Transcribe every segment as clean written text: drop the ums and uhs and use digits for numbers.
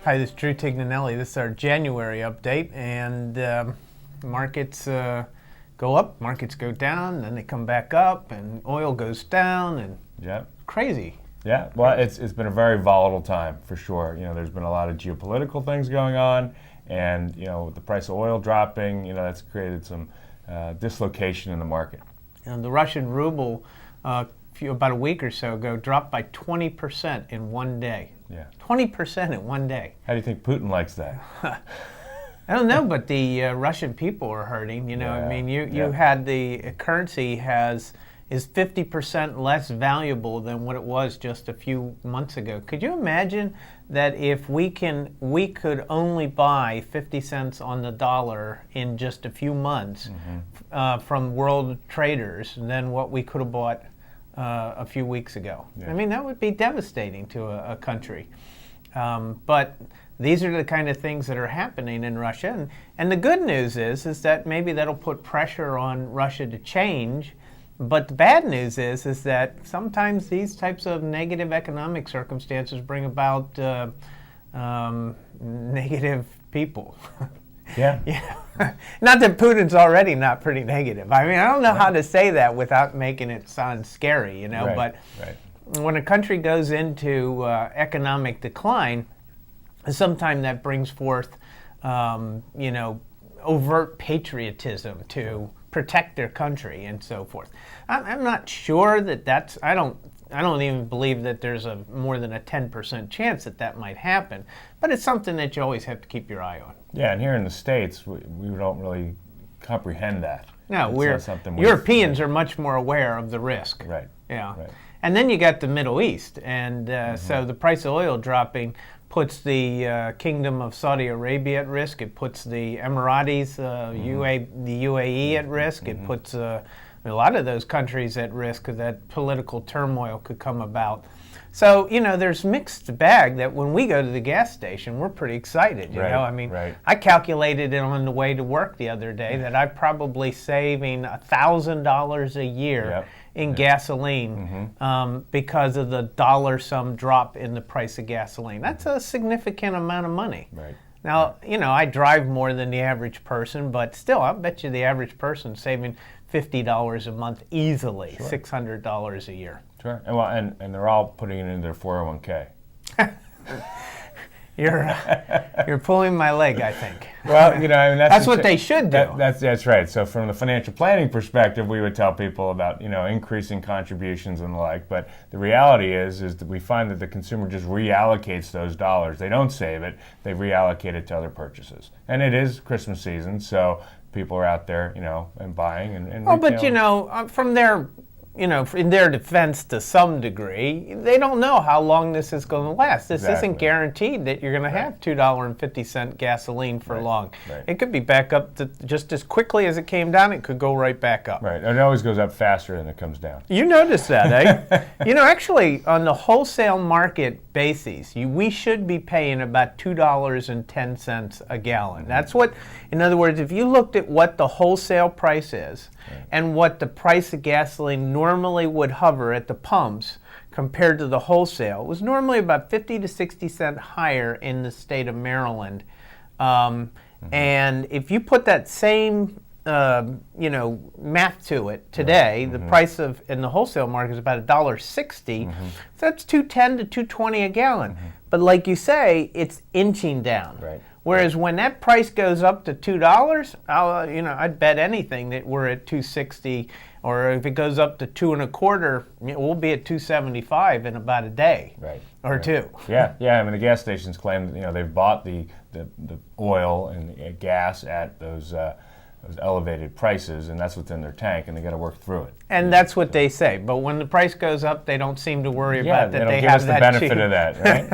Hi, this is Drew Tignanelli. This is our January update, and markets go up, markets go down, then they come back up, and oil goes down, and crazy. Yeah, well, it's been a very volatile time for sure. There's been a lot of geopolitical things going on, and with the price of oil dropping, that's created some dislocation in the market. And the Russian ruble, about a week or so ago, dropped by 20% in one day. Yeah, 20% in one day. How do you think Putin likes that? I don't know, but the Russian people are hurting. I mean, you had the currency is 50% less valuable than what it was just a few months ago. Could you imagine that if we could only buy 50 cents on the dollar in just a few months from world traders than what we could have bought a few weeks ago? Yeah. I mean, that would be devastating to a country. But these are the kind of things that are happening in Russia. And the good news is that maybe that'll put pressure on Russia to change. But the bad news is that sometimes these types of negative economic circumstances bring about negative people. Yeah. Not that Putin's already not pretty negative. I mean, I don't know how to say that without making it sound scary, But when a country goes into economic decline, sometimes that brings forth, overt patriotism to protect their country and so forth. I'm not sure that's. I don't even believe that there's a more than a 10% chance that might happen. But it's something that you always have to keep your eye on. Yeah, and here in the States, we don't really comprehend that. No, Europeans are much more aware of the risk. Right. Yeah. Right. And then you got the Middle East, and so the price of oil dropping puts the Kingdom of Saudi Arabia at risk. It puts the Emiratis, the UAE at risk. It puts a lot of those countries at risk that political turmoil could come about. So, there's mixed bag that when we go to the gas station, we're pretty excited, you know? I mean, I calculated it on the way to work the other day that I'm probably saving $1,000 a year in gasoline because of the dollar sum drop in the price of gasoline. That's a significant amount of money. Right. Now, I drive more than the average person, but still, I bet you the average person saving $50 a month easily, $600 a year. Sure. And they're all putting it in their 401k. You're pulling my leg, I think. Well, I mean, that's what they should do. That's right. So from the financial planning perspective, we would tell people about increasing contributions and the like. But the reality is that we find that the consumer just reallocates those dollars. They don't save it. They reallocate it to other purchases. And it is Christmas season, so people are out there, and buying and. Oh, but from their. In their defense to some degree, they don't know how long this is going to last. This isn't guaranteed that you're going to have $2.50 gasoline for long. Right. It could be back up to just as quickly as it came down. It could go right back up. Right. It always goes up faster than it comes down. You notice that, eh? Actually, on the wholesale market basis, we should be paying about $2.10 a gallon. That's what, in other words, if you looked at what the wholesale price is and what the price of gasoline normally would hover at the pumps compared to the wholesale, it was normally about 50 to 60 cents higher in the state of Maryland. And if you put that same math to it today, the price in the wholesale market is about $1.60. So that's $2.10 to $2.20 a gallon. But like you say, it's inching down. Right. Whereas when that price goes up to $2, I'd bet anything that we're at $2.60, or if it goes up to $2.25, we'll be at $2.75 in about a day or two. Yeah. I mean, the gas stations claim that they've bought the oil and gas at those elevated prices, and that's what's in their tank, and they got to work through it. And that's what they say. But when the price goes up, they don't seem to worry about that. They have that benefit cheap. Of that, right?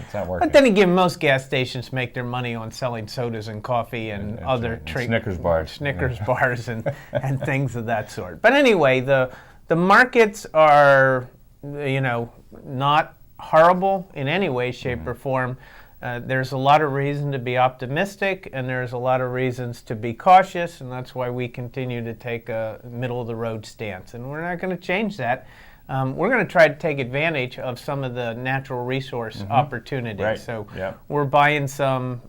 It's not working. But then again, most gas stations make their money on selling sodas and coffee and other treats, Snickers bars, bars, and things of that sort. But anyway, the markets are, not horrible in any way, shape, or form. There's a lot of reason to be optimistic, and there's a lot of reasons to be cautious, and that's why we continue to take a middle-of-the-road stance. And we're not going to change that we're going to try to take advantage of some of the natural resource opportunities. Right. So Yep. we're buying some,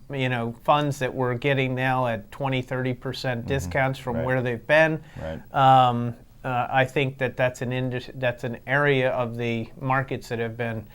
funds that we're getting now at 20-30% discounts from Right. where they've been. Right. I think that's an area of the markets that have been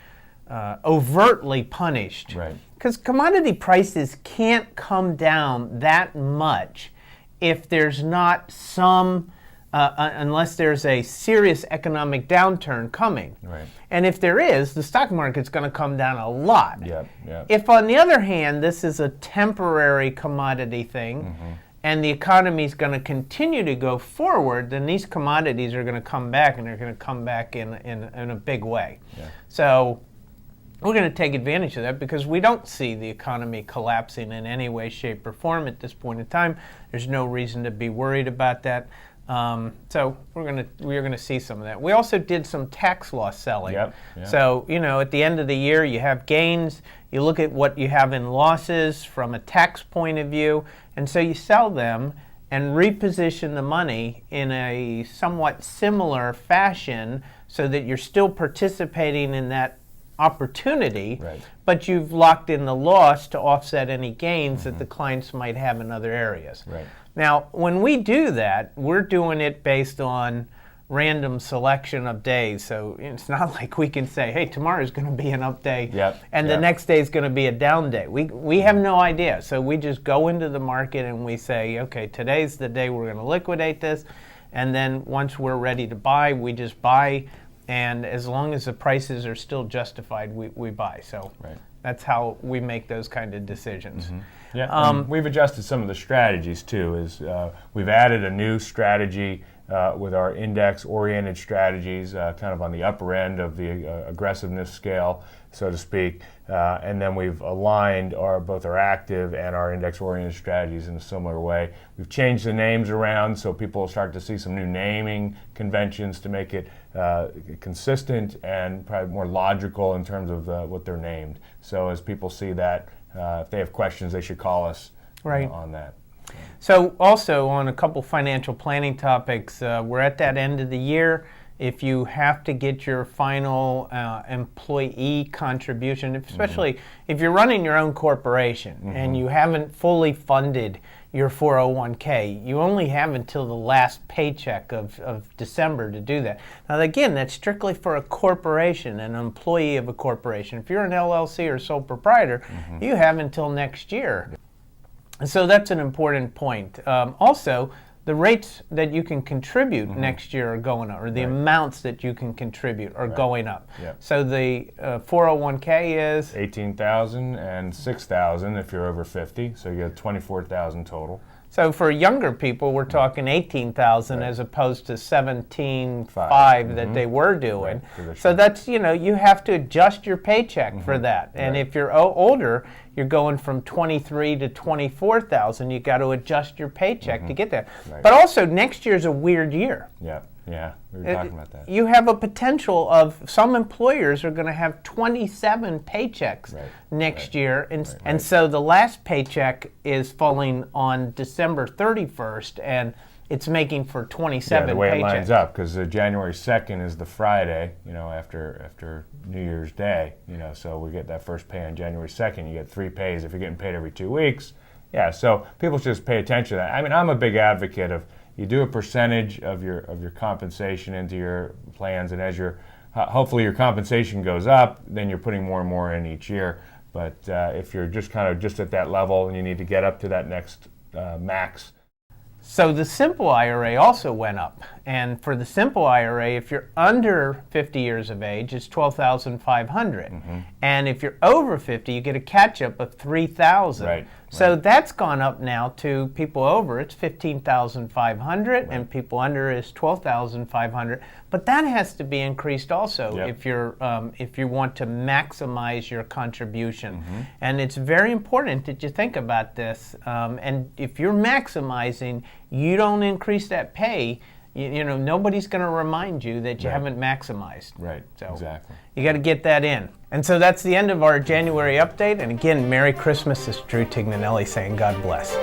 overtly punished. Right. Because commodity prices can't come down that much if there's not some, unless there's a serious economic downturn coming. Right. And if there is, the stock market's going to come down a lot. Yep. Yep. If, on the other hand, this is a temporary commodity thing, and the economy is going to continue to go forward, then these commodities are going to come back, and they're going to come back in a big way. Yeah. So we're going to take advantage of that because we don't see the economy collapsing in any way, shape, or form at this point in time. There's no reason to be worried about that. So we're going to see some of that. We also did some tax loss selling. Yep, yeah. So at the end of the year, you have gains. You look at what you have in losses from a tax point of view, and so you sell them and reposition the money in a somewhat similar fashion so that you're still participating in that opportunity, Right. but you've locked in the loss to offset any gains that the clients might have in other areas. Right. Now, when we do that, we're doing it based on random selection of days. So it's not like we can say, hey, tomorrow is going to be an up day, Yep, and the yep. next day is going to be a down day. We have no idea. So we just go into the market and we say, okay, today's the day we're going to liquidate this. And then once we're ready to buy, we just buy. And as long as the prices are still justified, we buy. So Right. that's how we make those kind of decisions. Yeah, and we've adjusted some of the strategies too. We've added a new strategy with our index-oriented strategies, kind of on the upper end of the aggressiveness scale, so to speak. And then we've aligned both our active and our index-oriented strategies in a similar way. We've changed the names around so people will start to see some new naming conventions to make it consistent and probably more logical in terms of what they're named. So as people see that, if they have questions, they should call us Right. on that. So also on a couple financial planning topics, we're at that end of the year. If you have to get your final employee contribution, especially if you're running your own corporation and you haven't fully funded your 401k, you only have until the last paycheck of December to do that. Now again, that's strictly for a corporation, an employee of a corporation. If you're an LLC or sole proprietor, you have until next year. So that's an important point. Also, the rates that you can contribute next year are going up, or the amounts that you can contribute are going up. Yep. So the 401k is 18,000 and 6,000 if you're over 50, so you get 24,000 total. So for younger people, we're talking 18,000 as opposed to 17,500 that they were doing. Right. So that's, you have to adjust your paycheck for that. And if you're older, you're going from 23 to 24,000. You got to adjust your paycheck to get that. Right. But also, next year's a weird year. Yeah, we were talking about that. You have a potential of some employers are going to have 27 paychecks next year, and so the last paycheck is falling on December 31st, and it's making for 27 the way paychecks. it lines up, because January 2nd is the Friday, after New Year's Day, so we get that first pay on January 2nd. You get 3 pays if you're getting paid every 2 weeks. Yeah, so people should just pay attention to that. I mean, I'm a big advocate of you do a percentage of your compensation into your plans, and as hopefully your compensation goes up, then you're putting more and more in each year. But if you're just kind of just at that level and you need to get up to that next max. So the simple IRA also went up, and for the simple IRA, if you're under 50 years of age, it's $12,500, and if you're over 50, you get a catch-up of $3,000. Right. So that's gone up now to people over, it's $15,500, and people under is $12,500. But that has to be increased also if you want to maximize your contribution. And it's very important that you think about this. And if you're maximizing, you don't increase that pay. Nobody's going to remind you that you haven't maximized. Right. So exactly. You got to get that in. And so that's the end of our January update. And again, Merry Christmas. This is Drew Tignanelli saying God bless.